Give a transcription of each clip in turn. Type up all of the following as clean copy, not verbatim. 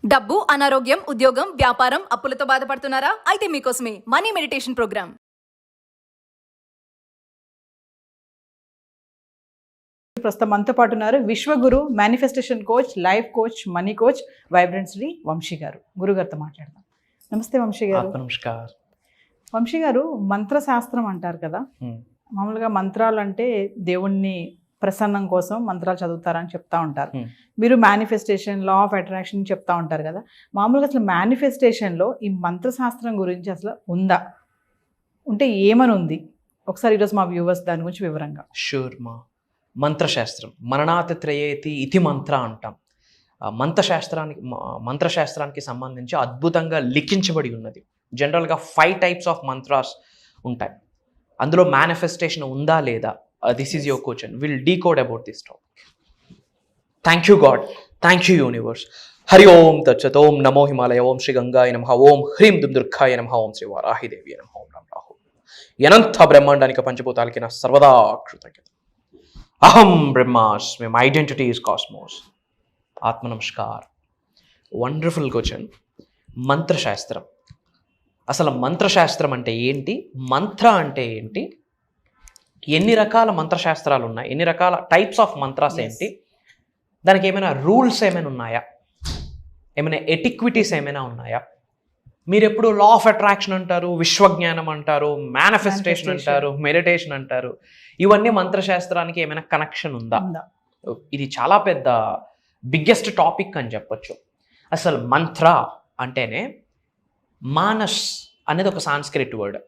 డబ్బు, అనారోగ్యం, ఉద్యోగం, వ్యాపారం, అప్పులతో బాధపడుతున్నారా? అయితే మీకోసమే మనీ మెడిటేషన్ ప్రోగ్రామ్. ప్రస్తుతం మనతో పాటు ఉన్నారు విశ్వగురు, manifestation coach, life coach, money coach, vibrant Shri Vamshi గారు. గురుగారితో మాట్లాడదాం. నమస్తే వంశీ గారు. నమస్కారం. వంశీ గారు, మంత్రశాస్త్రం అంటారు కదా, మామూలుగా మంత్రాలు అంటే దేవుణ్ణి ప్రసన్నం కోసం మంత్రాలు చదువుతారని చెప్తా ఉంటారు. మీరు మేనిఫెస్టేషన్, లా ఆఫ్ అట్రాక్షన్ చెప్తా ఉంటారు కదా. మామూలుగా అసలు మేనిఫెస్టేషన్లో ఈ మంత్రశాస్త్రం గురించి అసలు ఉందా, ఉంటే ఏమని ఉంది? ఒకసారి ఈరోజు మా వ్యూవర్స్ దాని గురించి వివరంగా. షూర్ మా. మంత్రశాస్త్రం మననాథ త్రయేతి ఇతి మంత్ర అంటాం. మంత్రశాస్త్రానికి సంబంధించి అద్భుతంగా లిఖించబడి ఉన్నది. జనరల్గా 5 types ఆఫ్ మంత్రాస్ ఉంటాయి. అందులో మేనిఫెస్టేషన్ ఉందా లేదా, this is your question. Will decode about this topic. Thank you God, thank you universe. Hari Om తచ్చత్. ఓం నమో హిమాలయ. ఓం శ్రీ గంగాయ నమః. ఓం హ్రీం దుర్గాయ నమః. ఓం శ్రీ వారాహిదేవి నమః. ఓం రామ్ రాహు. అనంత బ్రహ్మాండానికి పంచభూతాలకి నా సర్వదా కృతజ్ఞత. అహం బ్రహ్మాస్మి. My identity is cosmos. ఆత్మ నమస్కార్. Wonderful question. మంత్రశాస్త్రం, అసలు మంత్రశాస్త్రం అంటే ఏంటి, మంత్ర అంటే ఏంటి, ఎన్ని రకాల మంత్రశాస్త్రాలు ఉన్నాయి, ఎన్ని రకాల టైప్స్ ఆఫ్ మంత్రాస్ ఏంటి, దానికి ఏమైనా రూల్స్ ఏమైనా ఉన్నాయా, ఏమైనా ఎటిక్విటీస్ ఏమైనా ఉన్నాయా? మీరు ఎప్పుడు లా ఆఫ్ అట్రాక్షన్ అంటారు, విశ్వజ్ఞానం అంటారు, మేనిఫెస్టేషన్ అంటారు, మెడిటేషన్ అంటారు. ఇవన్నీ మంత్రశాస్త్రానికి ఏమైనా కనెక్షన్ ఉందా? ఇది చాలా పెద్ద బిగ్గెస్ట్ టాపిక్ అని చెప్పొచ్చు. అసలు మంత్ర అంటేనే మానస్ అనేది ఒక సాంస్క్రిట్ వర్డ్,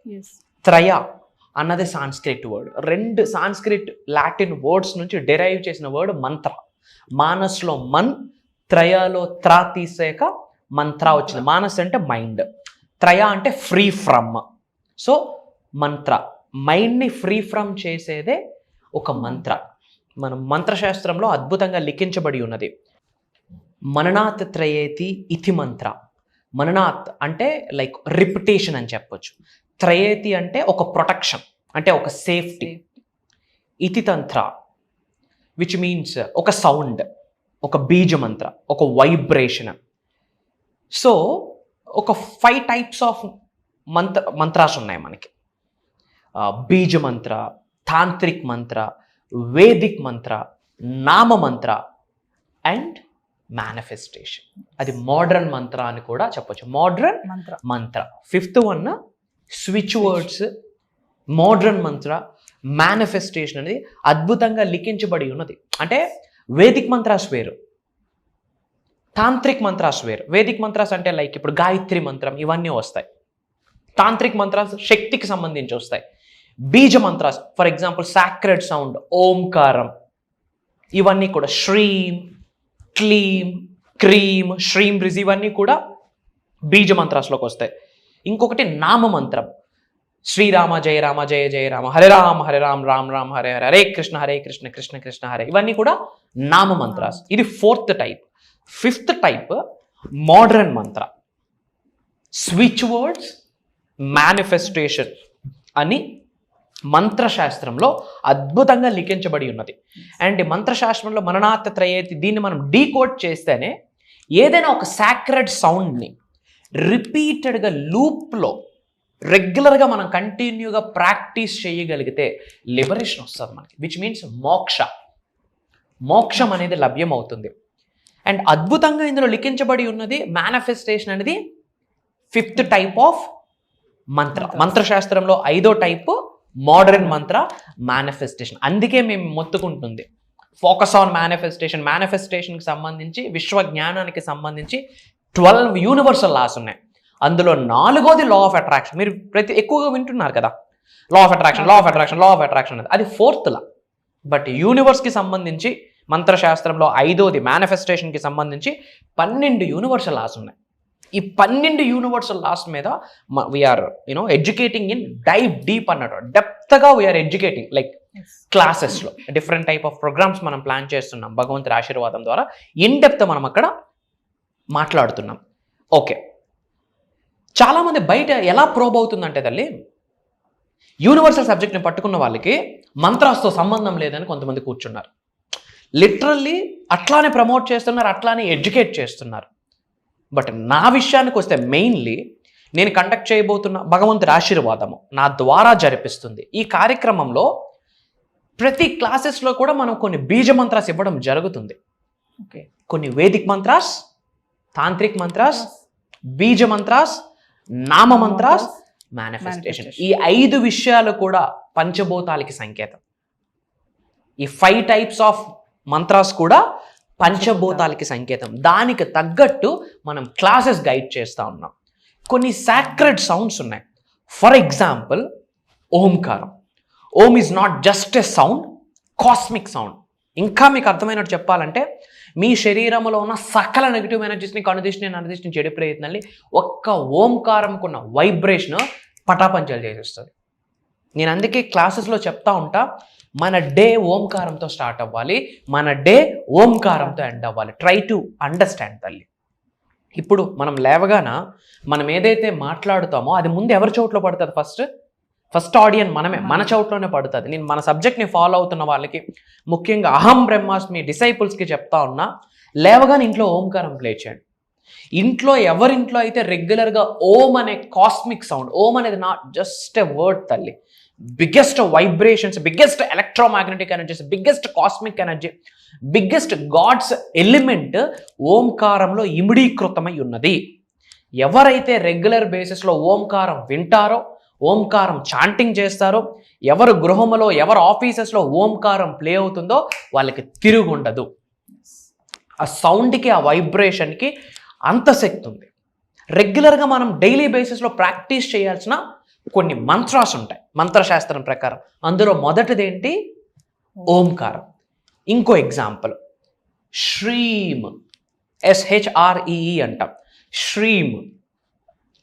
త్రయ అన్నది Sanskrit word. 2 Sanskrit Latin words నుంచి డెరైవ్ చేసిన వర్డ్ మంత్ర. మానస్లో మన్, త్రయలో త్రా తీసాక మంత్ర వచ్చింది. మానస్ అంటే మైండ్, త్రయ అంటే ఫ్రీ ఫ్రమ్. సో మంత్ర, మైండ్ని ఫ్రీ ఫ్రమ్ చేసేదే ఒక మంత్ర. మనం మంత్రశాస్త్రంలో అద్భుతంగా లిఖించబడి ఉన్నది. మననాత్ త్రయేతి ఇతి మంత్ర. మననాత్ అంటే లైక్ రిపిటేషన్ అని చెప్పొచ్చు. త్రయేతి అంటే ఒక ప్రొటెక్షన్, అంటే ఒక సేఫ్టీ. ఇతి తంత్ర విచ్ మీన్స్ ఒక సౌండ్, ఒక బీజమంత్ర, ఒక వైబ్రేషన్. సో ఒక 5 types ఆఫ్ మంత్రాస్ ఉన్నాయి మనకి. బీజమంత్ర, తాంత్రిక్ మంత్ర, వేదిక్ మంత్ర, నామ మంత్ర అండ్ మేనిఫెస్టేషన్. అది మోడ్రన్ మంత్ర అని కూడా చెప్పొచ్చు. మోడ్రన్ మంత్ర 5th one switch words, modern మంత్ర, మేనిఫెస్టేషన్ అనేది అద్భుతంగా లిఖించబడి ఉన్నది. అంటే వేదిక్ మంత్రాస్ వేరు, తాంత్రిక్ మంత్రాస్ వేరు. వేదిక్ మంత్రాస్ అంటే లైక్ ఇప్పుడు గాయత్రి మంత్రం ఇవన్నీ వస్తాయి. తాంత్రిక్ మంత్రాస్ శక్తికి సంబంధించి వస్తాయి. బీజ mantras for example sacred sound, ఓంకారం, ఇవన్నీ కూడా శ్రీం, క్లీం, క్రీం, శ్రీం బ్రిజ్, ఇవన్నీ కూడా బీజ మంత్రాస్లోకి వస్తాయి. ఇంకొకటి నామ మంత్రం, శ్రీరామ జయ రామ జయ జయ రామ, హరే రామ రామ రామ హరే హరే, హరే కృష్ణ కృష్ణ కృష్ణ హరే, ఇవన్నీ కూడా నామ మంత్రాస్. ఇది 4th type. 5th type modern మంత్ర. స్విచ్ వర్డ్స్, మేనిఫెస్టేషన్ అని మంత్రశాస్త్రంలో అద్భుతంగా లిఖించబడి ఉన్నది. అండ్ మంత్రశాస్త్రంలో మననాథ త్రయేతి, దీన్ని మనం డీకోడ్ చేస్తేనే ఏదైనా ఒక సాక్రెడ్ సౌండ్ని రిపీటెడ్గా లూప్లో రెగ్యులర్గా మనం కంటిన్యూగా ప్రాక్టీస్ చేయగలిగితే లిబరేషన్ వస్తుంది మనకి, విచ్ మీన్స్ మోక్షం అనేది లభ్యం అవుతుంది. అండ్ అద్భుతంగా ఇందులో లిఖించబడి ఉన్నది మేనిఫెస్టేషన్ అనేది 5th type ఆఫ్ మంత్ర. మంత్రశాస్త్రంలో 5వ టైప్ మోడర్న్ మంత్ర, మేనిఫెస్టేషన్. అందుకే మేము మొత్తుకుంటుంది ఫోకస్ ఆన్ మేనిఫెస్టేషన్. మేనిఫెస్టేషన్కి సంబంధించి, విశ్వ జ్ఞానానికి సంబంధించి 12 యూనివర్సల్ లాస్ ఉన్నాయి. అందులో 4వది లా ఆఫ్ అట్రాక్షన్. మీరు ఎక్కువగా వింటున్నారు కదా, law of attraction, law of attraction, law of attraction అనేది, అది 4th లా. బట్ యూనివర్స్కి సంబంధించి మంత్రశాస్త్రంలో 5వది మేనిఫెస్టేషన్కి సంబంధించి 12 యూనివర్సల్ లాస్ ఉన్నాయి. ఈ 12 యూనివర్సల్ లాస్ మీద we are educating in dive deep అన్నట్టు, డెప్త్గా వీఆర్ ఎడ్యుకేటింగ్ లైక్ క్లాసెస్లో డిఫరెంట్ టైప్ ఆఫ్ ప్రోగ్రామ్స్ మనం ప్లాన్ చేస్తున్నాం. భగవంతుడి ఆశీర్వాదం ద్వారా ఇన్ డెప్త్ మనం అక్కడ మాట్లాడుతున్నాం. ఓకే, చాలామంది బయట ఎలా ప్రోబ్ అవుతుందంటే తల్లి, యూనివర్సల్ సబ్జెక్ట్ని పట్టుకున్న వాళ్ళకి మంత్రాస్తో సంబంధం లేదని కొంతమంది కూర్చున్నారు. లిటరల్లీ అట్లానే ప్రమోట్ చేస్తున్నారు, అట్లానే ఎడ్యుకేట్ చేస్తున్నారు. బట్ నా విషయానికి వస్తే మెయిన్లీ నేను కండక్ట్ చేయబోతున్న భగవంతుడి ఆశీర్వాదము నా ద్వారా జరిపిస్తుంది. ఈ కార్యక్రమంలో ప్రతి క్లాసెస్లో కూడా మనం కొన్ని బీజ మంత్రాస్ ఇవ్వడం జరుగుతుంది. ఓకే, కొన్ని వేదిక్ మంత్రాస్, తాంత్రిక్ మంత్రాస్, బీజ మంత్రాస్, నామ మంత్రాస్, మేనిఫెస్టేషన్. ఈ 5 విషయాలు కూడా పంచభూతాలకి సంకేతం. ఈ 5 టైప్స్ ఆఫ్ మంత్రాస్ కూడా పంచభూతాలకి సంకేతం. దానికి తగ్గట్టు మనం క్లాసెస్ గైడ్ చేస్తూ ఉన్నాం. కొన్ని సాక్రెడ్ సౌండ్స్ ఉన్నాయి. ఫర్ ఎగ్జాంపుల్ ఓంకారం. Om is not just a sound, cosmic sound. ఇంకా మీకు అర్థమైనట్టు చెప్పాలంటే మీ శరీరంలో ఉన్న సకల నెగిటివ్ ఎనర్జీస్ని, కనుదిష్టిని, చెడు ప్రయత్నాల్ని ఒక్క ఓంకారంకున్న వైబ్రేషన్ పటాపంచలు చేసేస్తుంది. నేను అందుకే క్లాసెస్లో చెప్తా ఉంటా, మన డే ఓంకారంతో స్టార్ట్ అవ్వాలి, మన డే ఓంకారంతో ఎండ్ అవ్వాలి. ట్రై టు అండర్స్టాండ్ తల్లి. ఇప్పుడు మనం లేవగాన మనం ఏదైతే మాట్లాడుతామో అది ముందు ఎవరి చోట్లో పడుతుంది? ఫస్ట్ ఆడియన్స్ మనమే, మన చోట్లోనే పడుతుంది. నేను మన సబ్జెక్ట్ని ఫాలో అవుతున్న వాళ్ళకి, ముఖ్యంగా అహం బ్రహ్మాస్మి డిసైపుల్స్కి చెప్తా ఉన్నా, లేవగానే ఇంట్లో ఓంకారం ప్లే చేయండి. ఇంట్లో ఎవరింట్లో అయితే రెగ్యులర్గా ఓం అనే కాస్మిక్ సౌండ్, ఓం అనేది నాట్ జస్ట్ ఎ వర్డ్ తల్లి, biggest vibrations, biggest electromagnetic energies, biggest cosmic energy, biggest gods element ఓంకారంలో ఇమిడీకృతమై ఉన్నది. ఎవరైతే రెగ్యులర్ బేసిస్లో ఓంకారం వింటారో, ఓంకారం చాంటింగ్ చేస్తారో, ఎవరు గృహంలో, ఎవరు ఆఫీసెస్లో ఓంకారం ప్లే అవుతుందో వాళ్ళకి తిరుగుండదు. ఆ సౌండ్కి, ఆ వైబ్రేషన్కి అంత శక్తి ఉంది. రెగ్యులర్గా మనం డైలీ బేసిస్లో ప్రాక్టీస్ చేయాల్సిన కొన్ని మంత్రాస్ ఉంటాయి మంత్రశాస్త్రం ప్రకారం. అందులో మొదటిదేంటి? ఓంకారం. ఇంకో ఎగ్జాంపుల్ శ్రీమ్, SHREE అంటాం. శ్రీమ్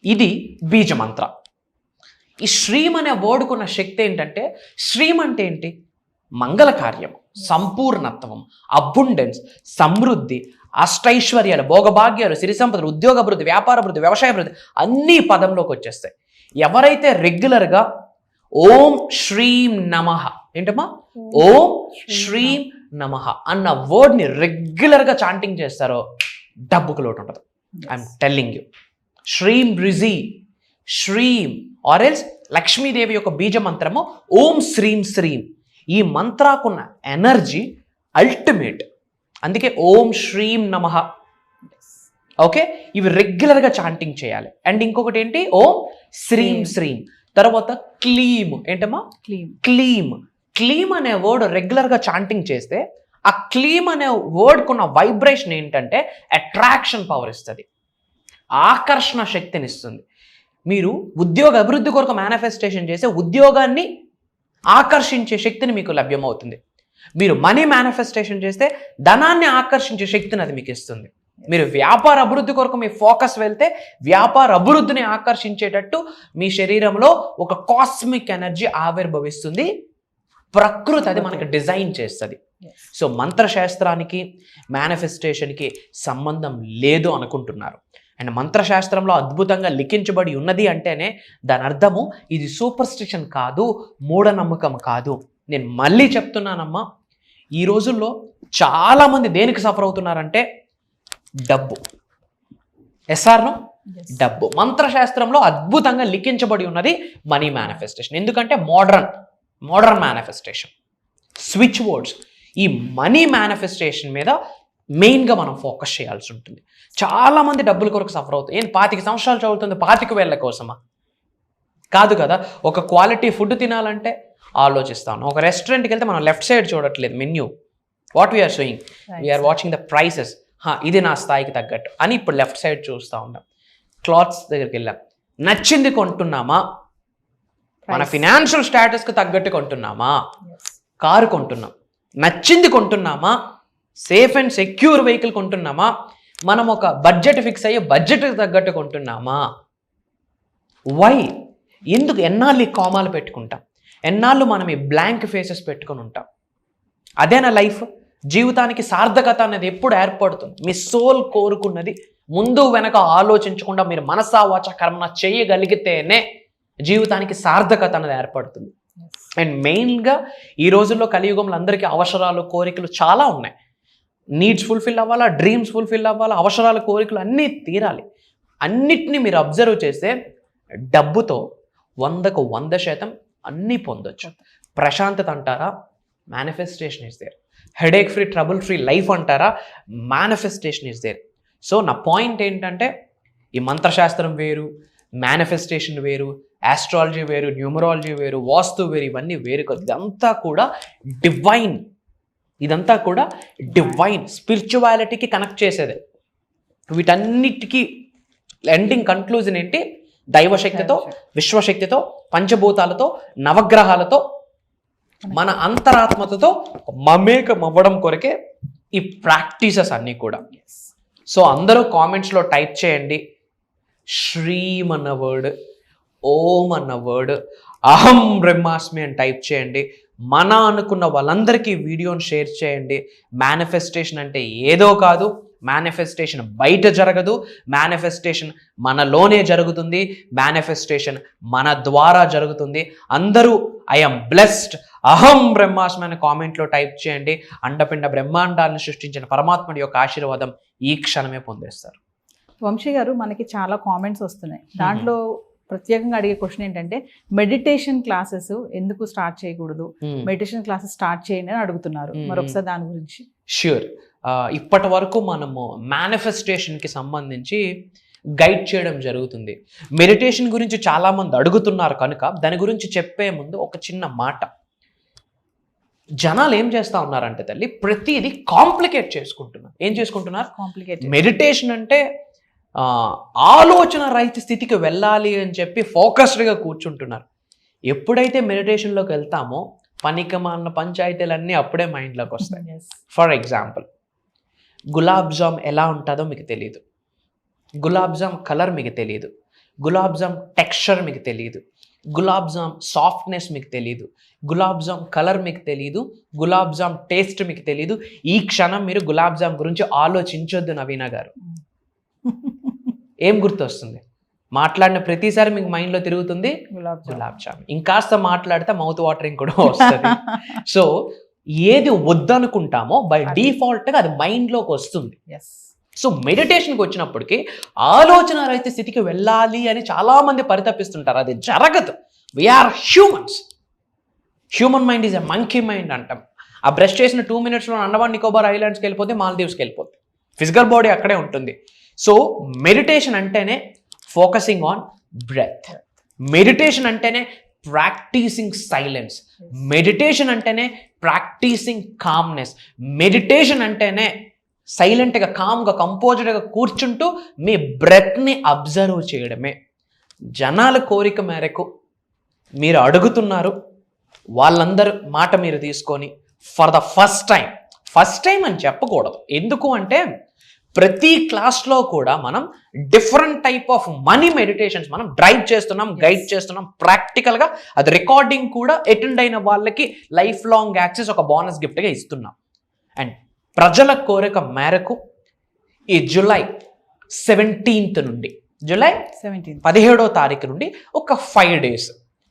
ఇది బీజ మంత్ర. ఈ శ్రీమ్ అనే వర్డ్కున్న శక్తి ఏంటంటే, శ్రీమ్ అంటే ఏంటి? మంగళ కార్యం, సంపూర్ణత్వం, అబుండెన్స్, సమృద్ధి, అష్టైశ్వర్యాలు, భోగభాగ్యాలు, సిరి సంపదలు, ఉద్యోగ అభివృద్ధి, వ్యాపార అభివృద్ధి, వ్యవసాయ అభివృద్ధి అన్నీ పదంలోకి వచ్చేస్తాయి. ఎవరైతే రెగ్యులర్గా ఓం శ్రీం నమః, ఏంటమ్మా? ఓం శ్రీం నమః అన్న వర్డ్ని రెగ్యులర్గా చాంటింగ్ చేస్తారో డబ్బుకు లోటు ఉంటుంది. I'm telling you. శ్రీం రిజి, శ్రీం ఆర్ ఎల్స్ లక్ష్మీదేవి యొక్క బీజ మంత్రము ఓం శ్రీం శ్రీం. ఈ మంత్రాకున్న ఎనర్జీ అల్టిమేట్. అందుకే ఓం శ్రీం నమః. ఓకే, ఇవి రెగ్యులర్గా చాంటింగ్ చేయాలి. అండ్ ఇంకొకటి ఏంటి? ఓం శ్రీం శ్రీం. తర్వాత క్లీమ్. ఏంటమ్మా? క్లీమ్. క్లీమ్ అనే వర్డ్ రెగ్యులర్గా చాంటింగ్ చేస్తే ఆ క్లీమ్ అనే వర్డ్కున్న వైబ్రేషన్ ఏంటంటే అట్రాక్షన్ పవర్ ఇస్తుంది, ఆకర్షణ శక్తిని ఇస్తుంది. మీరు ఉద్యోగ అభివృద్ధి కొరకు మేనిఫెస్టేషన్ చేసే ఉద్యోగాన్ని ఆకర్షించే శక్తిని మీకు లభ్యమవుతుంది. మీరు మనీ మేనిఫెస్టేషన్ చేస్తే ధనాన్ని ఆకర్షించే శక్తిని అది మీకు ఇస్తుంది. మీరు వ్యాపార అభివృద్ధి కొరకు మీ ఫోకస్ వెళ్తే వ్యాపార అభివృద్ధిని ఆకర్షించేటట్టు మీ శరీరంలో ఒక కాస్మిక్ ఎనర్జీ ఆవిర్భవిస్తుంది. ప్రకృతి అది మనకి డిజైన్ చేస్తుంది. సో మంత్రశాస్త్రానికి మేనిఫెస్టేషన్కి సంబంధం లేదు అనుకుంటున్నారు. అండ్ మంత్రశాస్త్రంలో అద్భుతంగా లిఖించబడి ఉన్నది అంటేనే దాని అర్థము ఇది సూపర్స్టిషన్ కాదు, మూఢనమ్మకం కాదు. నేను మళ్ళీ చెప్తున్నానమ్మా, ఈ రోజుల్లో చాలామంది దేనికి సఫర్ అవుతున్నారంటే డబ్బు. ఎస్ఆర్నో? డబ్బు. మంత్రశాస్త్రంలో అద్భుతంగా లిఖించబడి ఉన్నది మనీ మేనిఫెస్టేషన్. ఎందుకంటే మోడర్న్ మేనిఫెస్టేషన్, స్విచ్ వర్డ్స్. ఈ మనీ మేనిఫెస్టేషన్ మీద మెయిన్గా మనం ఫోకస్ చేయాల్సి ఉంటుంది. చాలామంది డబ్బుల కొరకు సఫర్ అవుతుంది. 25 సంవత్సరాలు చదువుతుంది 25,000 కోసమా? కాదు కదా. ఒక క్వాలిటీ ఫుడ్ తినాలంటే ఆలోచిస్తాను. ఒక రెస్టారెంట్కి వెళ్తే మనం లెఫ్ట్ సైడ్ చూడట్లేదు menu, what we're showing, we're watching the prices. ఇది నా స్థాయికి తగ్గట్టు అని ఇప్పుడు లెఫ్ట్ సైడ్ చూస్తూ ఉంటాం. క్లాత్స్ దగ్గరికి వెళ్ళాం, నచ్చింది కొంటున్నామా? మన ఫినాన్షియల్ స్టేటస్కి తగ్గట్టు కొంటున్నామా? కారు కొంటున్నాం, నచ్చింది కొంటున్నామా? సేఫ్ అండ్ సెక్యూర్ వెహికల్ కొంటున్నామా? మనం ఒక బడ్జెట్ ఫిక్స్ అయ్యే బడ్జెట్కి తగ్గట్టు కొంటున్నామా? వై? ఎందుకు ఎన్నాళ్ళు ఈ కామాలు పెట్టుకుంటాం? ఎన్నాళ్ళు మనం ఈ బ్లాంక్ ఫేసెస్ పెట్టుకొని ఉంటాం? అదేనా లైఫ్? జీవితానికి సార్థకత అనేది ఎప్పుడు ఏర్పడుతుంది? మీ సోల్ కోరుకున్నది ముందు వెనక ఆలోచించకుండా మీరు మనసా వాచ కర్మన చేయగలిగితేనే జీవితానికి సార్థకత అనేది ఏర్పడుతుంది. అండ్ మెయిన్గా ఈ రోజుల్లో కలియుగంలో అందరికీ అవసరాలు, కోరికలు చాలా ఉన్నాయి. నీడ్స్ ఫుల్ఫిల్ అవ్వాలా, డ్రీమ్స్ ఫుల్ఫిల్ అవ్వాలా, అవసరాల కోరికలు అన్నీ తీరాలి. అన్నిటినీ మీరు అబ్జర్వ్ చేస్తే డబ్బుతో 100కు 100% అన్నీ పొందొచ్చు. ప్రశాంతత అంటారా, manifestation is there. Headache free, trouble free life అంటారా, మేనిఫెస్టేషన్ ఇస్ దేర్. సో నా పాయింట్ ఏంటంటే ఈ మంత్రశాస్త్రం వేరు, మేనిఫెస్టేషన్ వేరు, ఆస్ట్రాలజీ వేరు, న్యూమరాలజీ వేరు, వాస్తు వేరు, ఇవన్నీ వేరు కాదు. ఇదంతా కూడా డివైన్ స్పిరిచువాలిటీకి కనెక్ట్ చేసేదే. వీటన్నిటికీ ఎండింగ్ కన్క్లూజన్ ఏంటి? దైవశక్తితో, విశ్వశక్తితో, పంచభూతాలతో, నవగ్రహాలతో, మన అంతరాత్మతో మమేకం అవ్వడం కొరకే ఈ ప్రాక్టీసెస్ అన్నీ కూడా. సో అందరూ కామెంట్స్లో టైప్ చేయండి శ్రీం అన్న వర్డ్, ఓం అన్న వర్డ్, అహం బ్రహ్మాస్మి అని టైప్ చేయండి. మన అనుకున్న వాళ్ళందరికీ వీడియోని షేర్ చేయండి. మేనిఫెస్టేషన్ అంటే ఏదో కాదు, మేనిఫెస్టేషన్ బయట జరగదు, మేనిఫెస్టేషన్ మనలోనే జరుగుతుంది, మేనిఫెస్టేషన్ మన ద్వారా జరుగుతుంది. అందరూ ఐఎమ్ బ్లెస్డ్, అహం బ్రహ్మాస్మి అనే కామెంట్లో టైప్ చేయండి. అండపిండ బ్రహ్మాండాలను సృష్టించిన పరమాత్ముడి యొక్క ఆశీర్వాదం ఈ క్షణమే పొందేస్తారు. వంశీ గారు, మనకి చాలా కామెంట్స్ వస్తున్నాయి. దాంట్లో ప్రత్యేకంగా అడిగే క్వశ్చన్ ఏంటంటే, మెడిటేషన్ క్లాసెస్ ఎందుకు స్టార్ట్ చేయకూడదు, మెడిటేషన్ క్లాసెస్ స్టార్ట్ చేయండి అని అడుగుతున్నారు. మరొకసారి దాని గురించి. ష్యూర్. ఇప్పటి వరకు మనము మేనిఫెస్టేషన్కి సంబంధించి గైడ్ చేయడం జరుగుతుంది. మెడిటేషన్ గురించి చాలామంది అడుగుతున్నారు కనుక దాని గురించి చెప్పే ముందు ఒక చిన్న మాట. జనాలు ఏం చేస్తూ ఉన్నారంటే తల్లి, ప్రతిదీ కాంప్లికేట్ చేసుకుంటున్నారు. ఏం చేసుకుంటున్నారు? కాంప్లికేట్. మెడిటేషన్ అంటే ఆలోచన రహిత స్థితికి వెళ్ళాలి అని చెప్పి ఫోకస్డ్గా కూర్చుంటున్నారు. ఎప్పుడైతే మెడిటేషన్లోకి వెళ్తామో పనికిమాలిన పంచాయతీలన్నీ అప్పుడే మైండ్లోకి వస్తాయి. ఫర్ ఎగ్జాంపుల్, గులాబ్ జామ్ ఎలా ఉంటుందో మీకు తెలియదు, గులాబ్ జామ్ కలర్ మీకు తెలియదు, గులాబ్ జామ్ టెక్స్చర్ మీకు తెలియదు, గులాబ్ జామ్ సాఫ్ట్నెస్ మీకు తెలియదు, గులాబ్ జామ్ కలర్ మీకు తెలియదు, గులాబ్ జామ్ టేస్ట్ మీకు తెలియదు. ఈ క్షణం మీరు గులాబ్ జామ్ గురించి ఆలోచించొద్దు నవీన గారు. ఏం గుర్తొస్తుంది? మాట్లాడిన ప్రతిసారి మీకు మైండ్లో తిరుగుతుంది గులాబ్ జామ్. ఇంకాస్త మాట్లాడితే మౌత్ వాటరింగ్ కూడా వస్తుంది. సో ఏది వద్దనుకుంటామో బై డిఫాల్ట్గా అది మైండ్లోకి వస్తుంది. సో మెడిటేషన్కి వచ్చినప్పటికీ ఆలోచన రహిత స్థితికి వెళ్ళాలి అని చాలామంది పరితపిస్తుంటారు. అది జరగదు. We're humans. Human mind is a monkey mind అంటాం. ఆ బ్రష్ చేసిన 2 minutesలో అండమాన్ నికోబార్ ఐలాండ్స్కి వెళ్ళిపోతే, మాల్దీవ్స్కి వెళ్ళిపోతే, ఫిజికల్ బాడీ అక్కడే ఉంటుంది. సో మెడిటేషన్ అంటేనే ఫోకసింగ్ ఆన్ బ్రెత్. మెడిటేషన్ అంటేనే ప్రాక్టీసింగ్ సైలెన్స్. మెడిటేషన్ అంటేనే ప్రాక్టీసింగ్ కామ్నెస్. మెడిటేషన్ అంటేనే సైలెంట్గా, కామ్గా, కంపోజ్డ్గా కూర్చుంటూ మీ బ్రెత్ని అబ్జర్వ్ చేయడమే. జనాల కోరిక మేరకు మీరు అడుగుతున్నారు. వాళ్ళందరూ మాట మీరు తీసుకొని ఫర్ ద ఫస్ట్ టైం అని చెప్పకూడదు. ఎందుకు అంటే ప్రతి క్లాస్లో కూడా మనం different type of money meditations మనం డ్రైవ్ చేస్తున్నాం, గైడ్ చేస్తున్నాం. ప్రాక్టికల్గా అది రికార్డింగ్ కూడా అటెండ్ అయిన వాళ్ళకి లైఫ్ లాంగ్ యాక్సెస్ ఒక బోనస్ గిఫ్ట్గా ఇస్తున్నాం. అండ్ ప్రజల కోరిక మేరకు ఈ జూలై 17th నుండి, జూలై 17వ తారీఖు నుండి ఒక 5 days,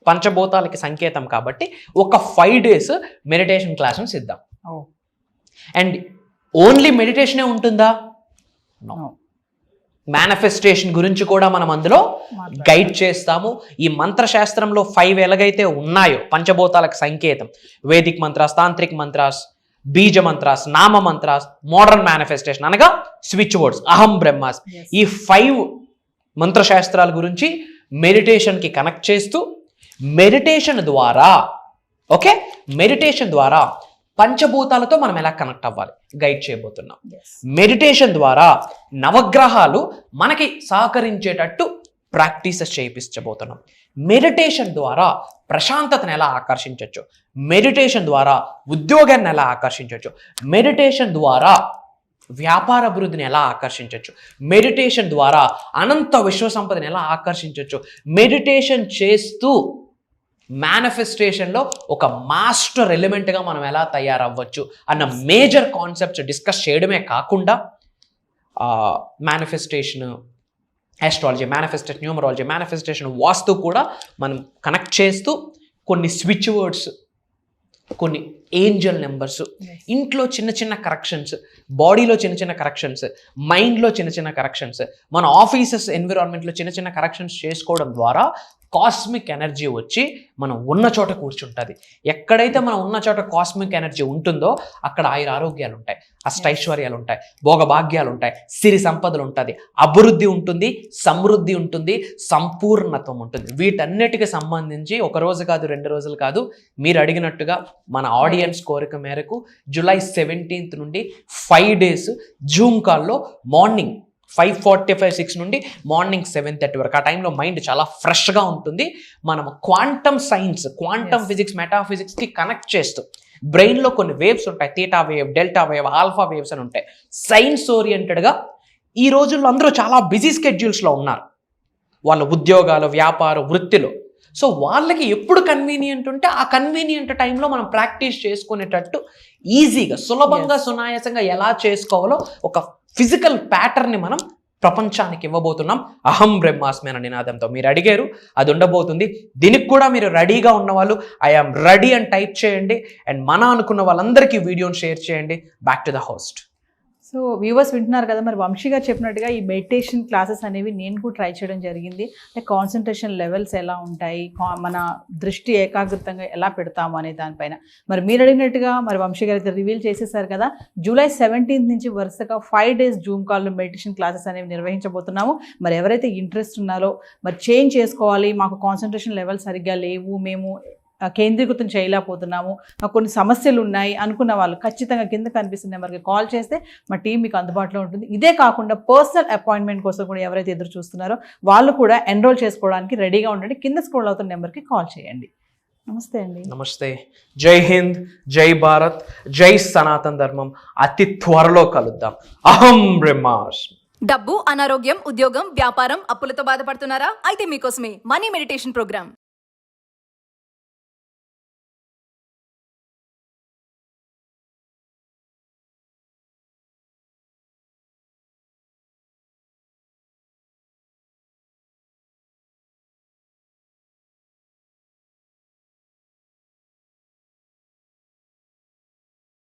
పంచభూతాలకి సంకేతం కాబట్టి ఒక 5 days మెడిటేషన్ క్లాసెస్ ఇద్దాం. అండ్ ఓన్లీ మెడిటేషనే ఉంటుందా? మేనిఫెస్టేషన్ గురించి కూడా మనం అందులో గైడ్ చేస్తాము. ఈ మంత్రశాస్త్రంలో 5 ఎలాగైతే ఉన్నాయో పంచభూతాలకు సంకేతం, వేదిక్ మంత్రాస్, తాంత్రిక్ మంత్రాస్, బీజ మంత్రాస్, నామ మంత్రాస్, మోడర్న్ మేనిఫెస్టేషన్ అనగా స్విచ్ వర్డ్స్, అహం బ్రహ్మాస్, ఈ 5 మంత్రశాస్త్రాల గురించి మెడిటేషన్కి కనెక్ట్ చేస్తూ మెడిటేషన్ ద్వారా పంచభూతాలతో మనం ఎలా కనెక్ట్ అవ్వాలి గైడ్ చేయబోతున్నాం. మెడిటేషన్ ద్వారా నవగ్రహాలు మనకి సహకరించేటట్టు ప్రాక్టీసెస్ చేయించబోతున్నాం. మెడిటేషన్ ద్వారా ప్రశాంతతను ఎలా ఆకర్షించవచ్చు, మెడిటేషన్ ద్వారా ఉద్యోగాన్ని ఎలా ఆకర్షించవచ్చు, మెడిటేషన్ ద్వారా వ్యాపార అభివృద్ధిని ఎలా ఆకర్షించవచ్చు, మెడిటేషన్ ద్వారా అనంత విశ్వసంపదని ఎలా ఆకర్షించవచ్చు, మెడిటేషన్ చేస్తూ మేనిఫెస్టేషన్లో ఒక మాస్టర్ ఎలిమెంట్గా మనం ఎలా తయారవ్వచ్చు అన్న మేజర్ కాన్సెప్ట్స్ డిస్కస్ చేయడమే కాకుండా manifestation astrology, manifestation numerology, manifestation Vastu కూడా మనం కనెక్ట్ చేస్తూ కొన్ని స్విచ్ వర్డ్స్, కొన్ని ఏంజల్ నెంబర్స్, ఇంట్లో చిన్న చిన్న కరెక్షన్స్, బాడీలో చిన్న చిన్న కరెక్షన్స్, మైండ్లో చిన్న చిన్న కరెక్షన్స్, మన ఆఫీసెస్ ఎన్విరాన్మెంట్లో చిన్న చిన్న కరెక్షన్స్ చేసుకోవడం ద్వారా కాస్మిక్ ఎనర్జీ వచ్చి మనం ఉన్న చోట కూర్చుంటుంది. ఎక్కడైతే మనం ఉన్న చోట కాస్మిక్ ఎనర్జీ ఉంటుందో అక్కడ ఆరోగ్యాలు ఉంటాయి, అష్టైశ్వర్యాలు ఉంటాయి, భోగభాగ్యాలు ఉంటాయి, సిరి సంపదలు ఉంటుంది, అభివృద్ధి ఉంటుంది, సమృద్ధి ఉంటుంది, సంపూర్ణత్వం ఉంటుంది. వీటన్నిటికి సంబంధించి ఒక రోజు కాదు, 2 రోజులు కాదు, మీరు అడిగినట్టుగా మన ఆడియన్స్ కోరిక మేరకు జూలై 17th నుండి 5 days జూమ్ కాల్లో మార్నింగ్ 5:45-6 నుండి మార్నింగ్ 7:30 వరకు. ఆ టైంలో మైండ్ చాలా ఫ్రెష్గా ఉంటుంది. మనం క్వాంటమ్ సైన్స్, క్వాంటమ్ ఫిజిక్స్, మెటాఫిజిక్స్కి కనెక్ట్ చేస్తూ బ్రెయిన్లో కొన్ని వేవ్స్ ఉంటాయి, theta wave, delta wave, alpha waves అని ఉంటాయి. సైన్స్ ఓరియంటెడ్గా ఈ రోజుల్లో అందరూ చాలా బిజీ స్కెడ్యూల్స్లో ఉన్నారు, వాళ్ళ ఉద్యోగాలు, వ్యాపారం, వృత్తిలో. సో వాళ్ళకి ఎప్పుడు కన్వీనియంట్ ఉంటే ఆ కన్వీనియంట్ టైంలో మనం ప్రాక్టీస్ చేసుకునేటట్టు ఈజీగా, సులభంగా, సునాయాసంగా ఎలా చేసుకోవాలో ఒక ఫిజికల్ ప్యాటర్న్ని మనం ప్రపంచానికి ఇవ్వబోతున్నాం. అహం బ్రహ్మాస్మి అనే నినాదంతో. మీరు అడిగారు, అది ఉండబోతుంది. దీనికి కూడా మీరు రెడీగా ఉన్న వాళ్ళు ఐఆమ్ రెడీ అని టైప్ చేయండి. అండ్ మన అనుకున్న వాళ్ళందరికీ వీడియోని షేర్ చేయండి. Back to the host. So viewers వింటున్నారు కదా, మరి వంశీ గారు చెప్పినట్టుగా ఈ మెడిటేషన్ క్లాసెస్ అనేవి నేను కూడా ట్రై చేయడం జరిగింది. అంటే కాన్సన్ట్రేషన్ లెవెల్స్ ఎలా ఉంటాయి, మన దృష్టి ఏకాగ్రతంగా ఎలా పెడతాము అనే దానిపైన మరి మీరు అడిగినట్టుగా మరి వంశీ గారు అయితే రివీల్ చేసేసారు కదా. జూలై 17th నుంచి వరుసగా 5 days జూమ్ కాల్లో మెడిటేషన్ క్లాసెస్ అనేవి నిర్వహించబోతున్నాము. మరి ఎవరైతే ఇంట్రెస్ట్ ఉన్నారో, మరి చేంజ్ చేసుకోవాలి, మాకు కాన్సన్ట్రేషన్ లెవెల్స్ సరిగ్గా లేవు, మేము కేంద్రీకృతం చేయలేకపోతున్నాము, మాకు కొన్ని సమస్యలు ఉన్నాయి అనుకున్న వాళ్ళు ఖచ్చితంగా కింద కనిపిస్తున్న నెంబర్కి కాల్ చేస్తే మా టీం మీకు అందుబాటులో ఉంటుంది. ఇదే కాకుండా పర్సనల్ అపాయింట్మెంట్ కోసం కూడా ఎవరైతే ఎదురు చూస్తున్నారో వాళ్ళు కూడా ఎన్రోల్ చేసుకోవడానికి రెడీగా ఉండండి. కింద స్క్రోల్ అవుతున్న నెంబర్కి కాల్ చేయండి. నమస్తే అండి. నమస్తే. జై హింద్, జై భారత్, జై సనాతన ధర్మం. అతి త్వరలో కలుద్దాం. అహం బ్రహ్మాస్మి. డబ్బు, అనారోగ్యం, ఉద్యోగం, వ్యాపారం, అప్పులతో బాధపడుతున్నారా? అయితే మీకోసమే మనీ మెడిటేషన్ ప్రోగ్రామ్.